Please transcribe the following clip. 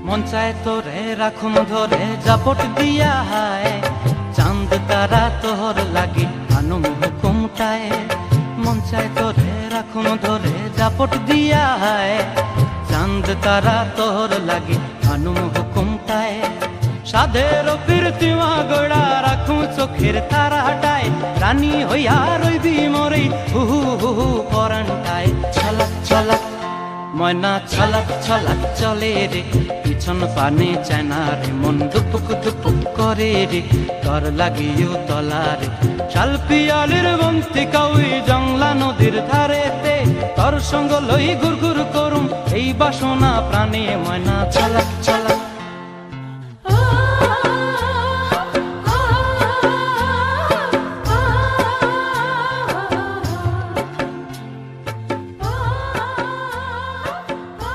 মন চায় তোরে রাখুন ধরে জাপট দিয়া হায়, চাঁদ তারা তোর লাগি আনুম হুকুমটায়। মন চায় তোরে রাখুন ধরে জাপট দিয়া হায়, চাঁদ তারা তোর লাগি আনুম হুকুমটায়। সাধের প্রীতিমা গোড়া রাখুন চোখের তারা হটায়, রানী হইয়া রইবি মরে হু হু হু হু পরানটায়। ছলাক ছলাক ময়না ছলাক ছলাক চলে রে, পিছন পানে চায়না রে, মন দুপুক দুপুক করে রে, তর লাগিও তলারে। শাল পিয়ালির বন্তি কাউই জংলা নদীর ধারেতে, তর সঙ্গ লই গুড় গুড় করুম এই বাসনা প্রাণে। ময়না ছলাক ছলাক